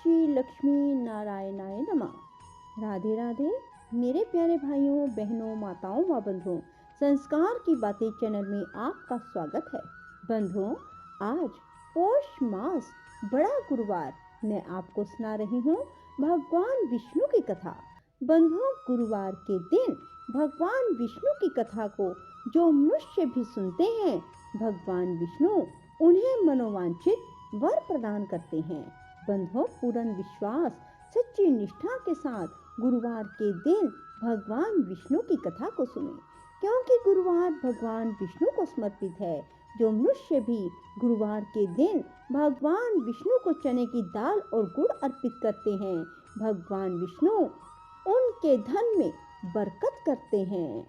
श्री लक्ष्मी नारायणाय नमः। राधे राधे मेरे प्यारे भाइयों बहनों माताओं व बंधुओं, संस्कार की बातें चैनल में आपका स्वागत है। बंधुओं, आज पौष मास बड़ा गुरुवार मैं आपको सुना रही हूँ भगवान विष्णु की कथा। बंधुओं, गुरुवार के दिन भगवान विष्णु की कथा को जो मनुष्य भी सुनते हैं, भगवान विष्णु उन्हें मनोवांछित वर प्रदान करते हैं। बंधुओं, पूर्ण विश्वास सच्ची निष्ठा के साथ गुरुवार के दिन भगवान विष्णु की कथा को सुने, क्योंकि गुरुवार भगवान विष्णु को समर्पित है। जो मनुष्य भी गुरुवार के दिन भगवान विष्णु को चने की दाल और गुड़ अर्पित करते हैं, भगवान विष्णु उनके धन में बरकत करते हैं।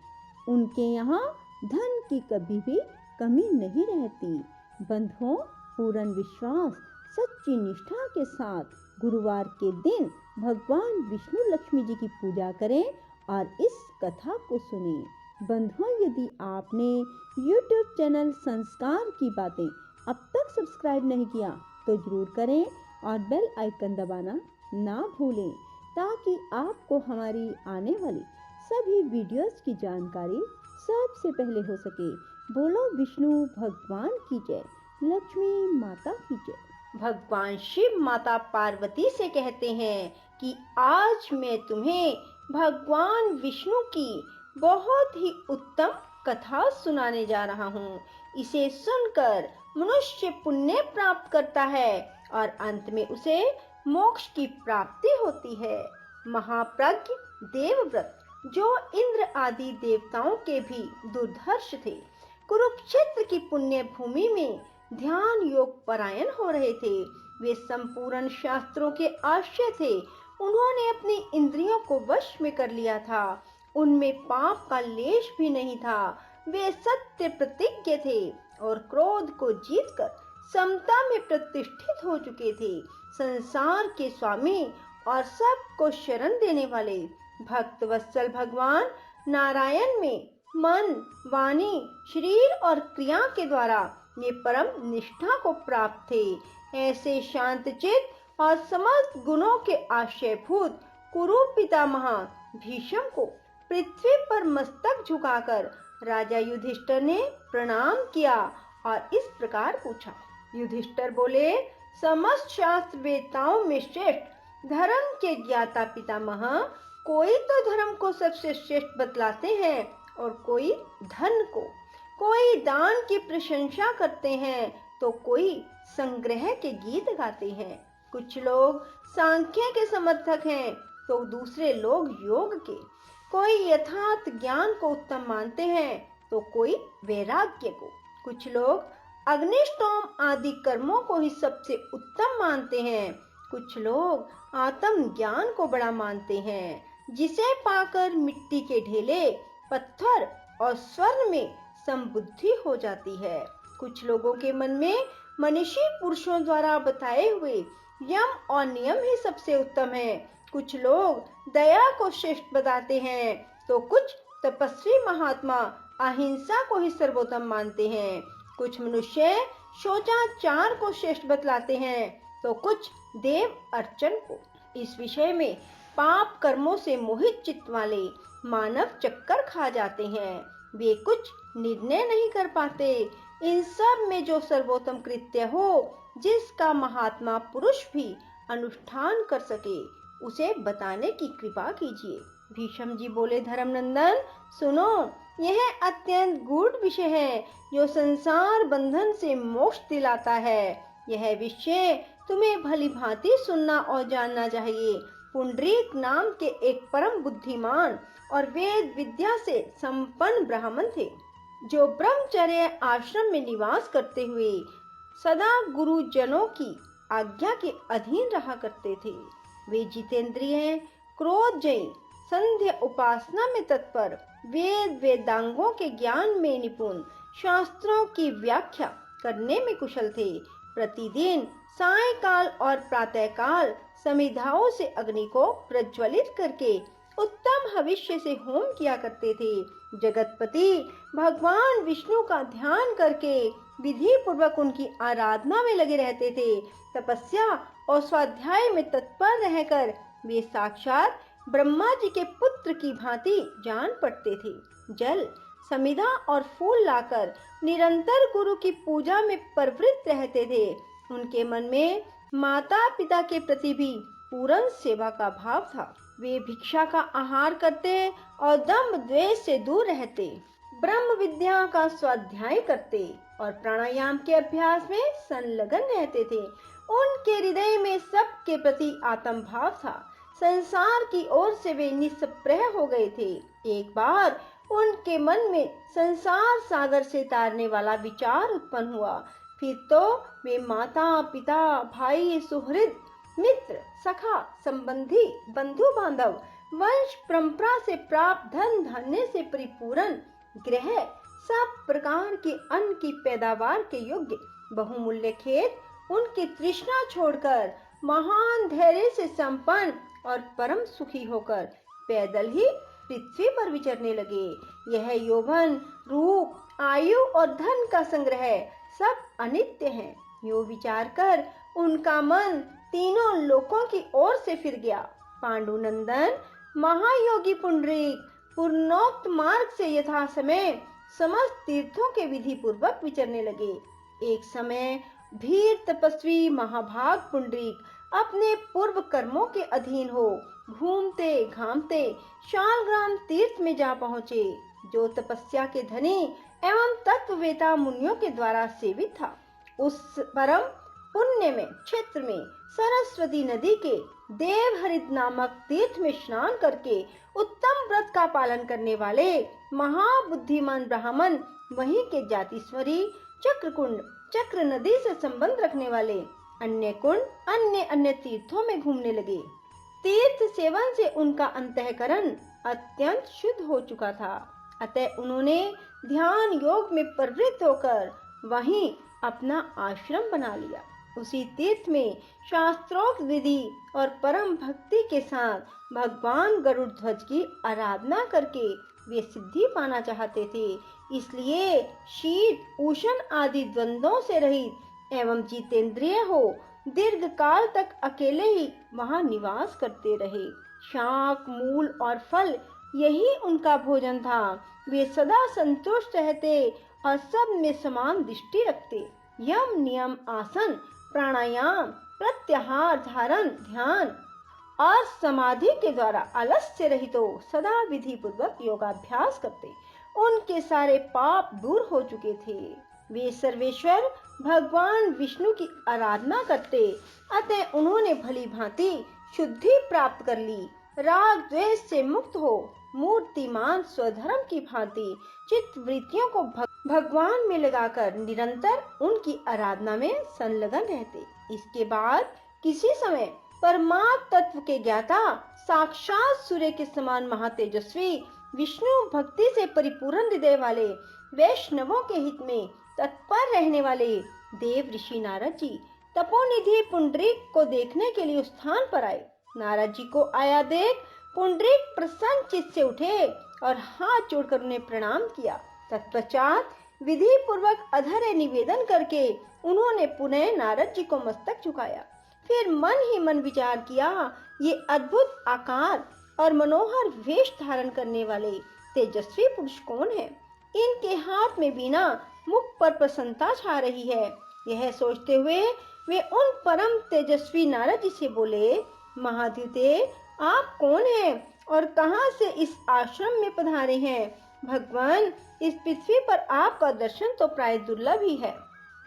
उनके यहाँ धन की कभी भी कमी नहीं रहती। बंधुओं, पूर्ण विश्वास सच्ची निष्ठा के साथ गुरुवार के दिन भगवान विष्णु लक्ष्मी जी की पूजा करें और इस कथा को सुनें। बंधुओं, यदि आपने YouTube चैनल संस्कार की बातें अब तक सब्सक्राइब नहीं किया तो जरूर करें और बेल आइकन दबाना ना भूलें, ताकि आपको हमारी आने वाली सभी वीडियोस की जानकारी सबसे पहले हो सके। बोलो विष्णु भगवान की जय, लक्ष्मी माता की जय। भगवान शिव माता पार्वती से कहते हैं कि आज मैं तुम्हें भगवान विष्णु की बहुत ही उत्तम कथा सुनाने जा रहा हूँ। इसे सुनकर मनुष्य पुण्य प्राप्त करता है और अंत में उसे मोक्ष की प्राप्ति होती है। महाप्रज्ञ देवव्रत, जो इंद्र आदि देवताओं के भी दुर्धर्ष थे, कुरुक्षेत्र की पुण्य भूमि में ध्यान योग परायण हो रहे थे। वे संपूर्ण शास्त्रों के आश्रय थे। उन्होंने अपनी इंद्रियों को वश में कर लिया था। उनमें पाप का लेश भी नहीं था। वे सत्य प्रतिज्ञ थे और क्रोध को जीतकर समता में प्रतिष्ठित हो चुके थे। संसार के स्वामी और सबको शरण देने वाले भक्त वत्सल भगवान नारायण में मन, वाणी, शरीर और क्रिया के द्वारा ये परम निष्ठा को प्राप्त थे। ऐसे शांतचित्त और समस्त गुणों के आश्रयभूत कुरु पितामह भीष्म को पृथ्वी पर मस्तक झुकाकर राजा युधिष्ठिर ने प्रणाम किया और इस प्रकार पूछा। युधिष्ठिर बोले, समस्त शास्त्र वेताओं में श्रेष्ठ धर्म के ज्ञाता पितामह, कोई तो धर्म को सबसे श्रेष्ठ बतलाते हैं और कोई धन को, कोई दान की प्रशंसा करते हैं तो कोई संग्रह के गीत गाते हैं। कुछ लोग सांख्य के समर्थक हैं तो दूसरे लोग योग के। कोई यथार्थ ज्ञान को उत्तम मानते हैं तो कोई वैराग्य को। कुछ लोग अग्निष्टोम आदि कर्मों को ही सबसे उत्तम मानते हैं। कुछ लोग आत्म ज्ञान को बड़ा मानते हैं, जिसे पाकर मिट्टी के ढेले, पत्थर और स्वर्ण में संबुद्धि हो जाती है। कुछ लोगों के मन में मनीषी पुरुषों द्वारा बताए हुए यम और नियम ही सबसे उत्तम है। कुछ लोग दया को श्रेष्ठ बताते हैं तो कुछ तपस्वी महात्मा अहिंसा को ही सर्वोत्तम मानते हैं। कुछ मनुष्य शोचाचार को श्रेष्ठ बतलाते हैं तो कुछ देव अर्चन को। इस विषय में पाप कर्मों से मोहित चित्त वाले मानव चक्कर खा जाते हैं। वे कुछ निर्णय नहीं कर पाते। इन सब में जो सर्वोत्तम कृत्य हो, जिसका महात्मा पुरुष भी अनुष्ठान कर सके, उसे बताने की कृपा कीजिए। भीष्म जी बोले, धर्मनंदन सुनो, यह अत्यंत गूढ़ विषय है जो संसार बंधन से मोक्ष दिलाता है। यह विषय तुम्हें भली भांति सुनना और जानना चाहिए। पुंडरीक नाम के एक परम बुद्धिमान और वेद विद्या से संपन्न ब्राह्मण थे, जो ब्रह्मचर्य आश्रम में निवास करते हुए सदा गुरुजनों की आज्ञा के अधीन रहा करते थे। वे जितेंद्रिय, क्रोधजयी, संध्या उपासना में तत्पर, वेद वेदांगों के ज्ञान में निपुण, शास्त्रों की व्याख्या करने में कुशल थे। प्रतिदिन सायंकाल और प्रातःकाल समिधाओं से अग्नि को प्रज्वलित करके उत्तम भविष्य से होम किया करते थे। जगतपति भगवान विष्णु का ध्यान करके विधि पूर्वक उनकी आराधना में लगे रहते थे। तपस्या और स्वाध्याय में तत्पर रहकर वे साक्षात ब्रह्मा जी के पुत्र की भांति जान पड़ते थे। जल, समिधा और फूल लाकर निरंतर गुरु की पूजा में प्रवृत्त रहते थे। उनके मन में माता पिता के प्रति भी पूर्ण सेवा का भाव था। वे भिक्षा का आहार करते और दंभ द्वेष से दूर रहते, ब्रह्म विद्या का स्वाध्याय करते और प्राणायाम के अभ्यास में संलग्न रहते थे। उनके हृदय में सबके प्रति आत्म भाव था। संसार की ओर से वे निस्पृह हो गए थे। एक बार उनके मन में संसार सागर से तारने वाला विचार उत्पन्न हुआ। फिर तो वे माता पिता, भाई, सुहृद, मित्र, सखा, संबंधी, बंधु बांधव, वंश परंपरा से प्राप्त धन धान्य से परिपूर्ण गृह, सब प्रकार के अन्न की पैदावार के योग्य बहुमूल्य खेत, उनकी तृष्णा छोड़कर महान धैर्य से संपन्न और परम सुखी होकर पैदल ही पृथ्वी पर विचरने लगे। यह यौवन, रूप, आयु और धन का संग्रह सब अनित्य है। यो विचार कर उनका मन तीनों लोकों की ओर से फिर गया। पांडुनंदन महायोगी पुंडरीक पूर्णोक्त मार्ग से यथा समय समस्त तीर्थों के विधि पूर्वक विचरने लगे। एक समय भीर तपस्वी महाभाग पुंडरीक अपने पूर्व कर्मों के अधीन हो घूमते घामते शालग्राम तीर्थ में जा पहुँचे, जो तपस्या के धनी एवं तत्ववेता मुनियों के द्वारा सेवित था। उस परम पुण्य में क्षेत्र में सरस्वती नदी के देवहरित नामक तीर्थ में स्नान करके उत्तम व्रत का पालन करने वाले महाबुद्धिमान ब्राह्मण वहीं के जातीश्वरी चक्रकुंड, चक्र नदी से संबंध रखने वाले अन्य कुंड, अन्य तीर्थों में घूमने लगे। तीर्थ सेवन से उनका अंतःकरण अत्यंत शुद्ध हो चुका था। अतः उन्होंने ध्यान योग में प्रवृत्त होकर वहीं अपना आश्रम बना लिया। उसी तीर्थ में शास्त्रोक्त विधि और परम भक्ति के साथ भगवान गरुड़ ध्वज की आराधना करके वे सिद्धि पाना चाहते थे। इसलिए शीत उष्ण आदि द्वंद्वों से रहित एवं जितेंद्रिय हो दीर्घ काल तक अकेले ही वहां निवास करते रहे। शाक, मूल और फल यही उनका भोजन था। वे सदा संतुष्ट रहते और सब में समान दृष्टि रखते। यम, नियम, आसन, प्राणायाम, प्रत्याहार, धारण, ध्यान और समाधि के द्वारा आलस्य रहित हो सदा विधि पूर्वक योगाभ्यास करते। उनके सारे पाप दूर हो चुके थे। वे सर्वेश्वर भगवान विष्णु की आराधना करते। अतः उन्होंने भली भांति शुद्धि प्राप्त कर ली। राग द्वेष से मुक्त हो मूर्तिमान स्वधर्म की भांति चित्त वृत्तियों को भगवान में लगाकर निरंतर उनकी आराधना में संलग्न रहते। इसके बाद किसी समय परमात्म तत्व के ज्ञाता साक्षात सूर्य के समान महातेजस्वी विष्णु भक्ति से परिपूर्ण हृदय वाले वैष्णवों के हित में तत्पर रहने वाले देव ऋषि नारद जी तपोनिधि पुंडरीक को देखने के लिए उस स्थान पर आए। नारद जी को आया देख पुंडरीक प्रसन्न चित्त से उठे और हाथ जोड़कर उन्हें प्रणाम किया। तत्पश्चात विधि पूर्वक अधर निवेदन करके उन्होंने पुनः नारद जी को मस्तक झुकाया। फिर मन ही मन विचार किया, ये अद्भुत आकार और मनोहर वेश धारण करने वाले तेजस्वी पुरुष कौन है? इनके हाथ में वीणा, मुख पर प्रसन्नता छा रही है। यह सोचते हुए वे उन परम तेजस्वी नारद जी से बोले, महाद्युते आप कौन हैं और कहां से इस आश्रम में पधारे हैं? भगवान, इस पृथ्वी पर आपका दर्शन तो प्राय दुर्लभ ही है।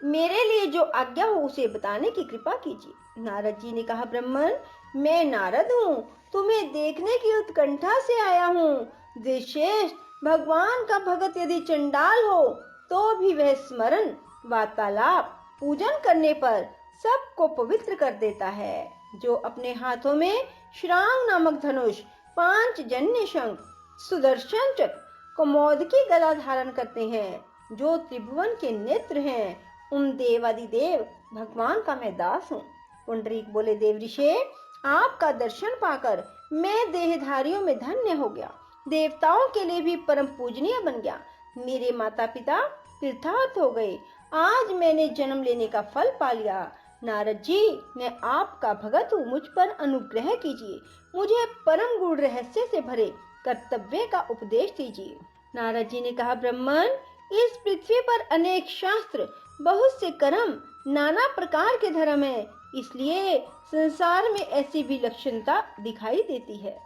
मेरे लिए जो आज्ञा हो उसे बताने की कृपा कीजिए। नारद जी ने कहा, ब्राह्मण, मैं नारद हूँ, तुम्हें देखने की उत्कंठा से आया हूँ। विशेष भगवान का भगत यदि चंडाल हो तो भी वह स्मरण, वार्तालाप, पूजन करने पर सबको पवित्र कर देता है। जो अपने हाथों में श्रांग नामक धनुष, 5 जन्य शंख, सुदर्शन चक्र, कमोदकी गदा धारण करते हैं, जो त्रिभुवन के नेत्र हैं, उन देवादिदेव भगवान का मैं दास हूँ। पुंडरीक बोले, देव ऋषि, आपका दर्शन पाकर मैं देहधारियों में धन्य हो गया, देवताओं के लिए भी परम पूजनीय बन गया। मेरे माता पिता तीर्थार्थ हो गए। आज मैंने जन्म लेने का फल पा लिया। नारद जी, मैं आपका भगत हूँ, मुझ पर अनुग्रह कीजिए। मुझे परम गूढ़ रहस्य से भरे कर्तव्य का उपदेश दीजिए। नारद जी ने कहा, ब्राह्मण, इस पृथ्वी पर अनेक शास्त्र, बहुत से कर्म, नाना प्रकार के धर्म है, इसलिए संसार में ऐसी विलक्षणता दिखाई देती है।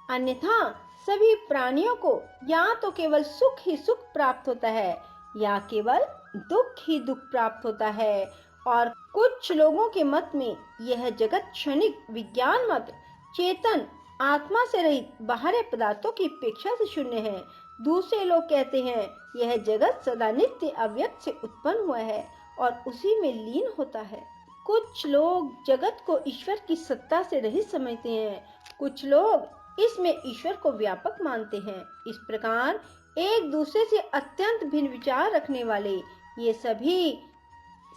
अन्यथा सभी प्राणियों को या तो केवल सुख ही सुख प्राप्त होता है या केवल दुख ही दुख प्राप्त होता है। और कुछ लोगों के मत में यह जगत क्षणिक, विज्ञान मात्र, चेतन आत्मा से रहित बाहरी पदार्थों की अपेक्षा से शून्य है। दूसरे लोग कहते हैं यह जगत सदा नित्य अव्यक्त से उत्पन्न हुआ है और उसी में लीन होता है। कुछ लोग जगत को ईश्वर की सत्ता से रहित समझते हैं, कुछ लोग इसमें ईश्वर को व्यापक मानते हैं। इस प्रकार एक दूसरे से अत्यंत भिन्न विचार रखने वाले ये सभी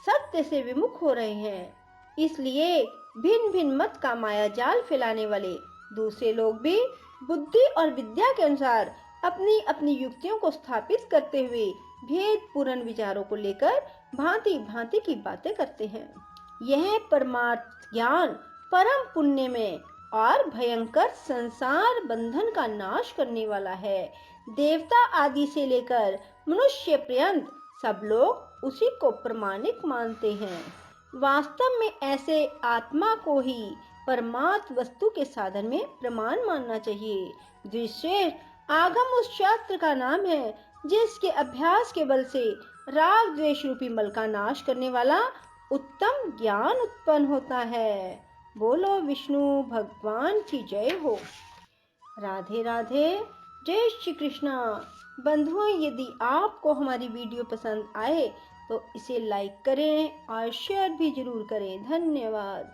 सत्य से विमुख हो रहे हैं। इसलिए भिन्न भिन्न मत का माया जाल फैलाने वाले दूसरे लोग भी बुद्धि और विद्या के अनुसार अपनी अपनी युक्तियों को स्थापित करते हुए भेद पूर्ण विचारों को लेकर भांति भांति की बातें करते हैं। यह परमार्थ ज्ञान परम पुण्य में और भयंकर संसार बंधन का नाश करने वाला है। देवता आदि से लेकर मनुष्य पर्यंत सब लोग उसी को प्रमाणिक मानते हैं। वास्तव में ऐसे आत्मा को ही परमार्थ वस्तु के साधन में प्रमाण मानना चाहिए। द्विशेष आगम उस शास्त्र का नाम है जिसके अभ्यास के बल से राग द्वेष रूपी मल का नाश करने वाला उत्तम ज्ञान उत्पन्न होता है। बोलो विष्णु भगवान की जय हो। राधे राधे, जय श्री कृष्णा। बंधुओं, यदि आपको हमारी वीडियो पसंद आए तो इसे लाइक करें और शेयर भी जरूर करें। धन्यवाद।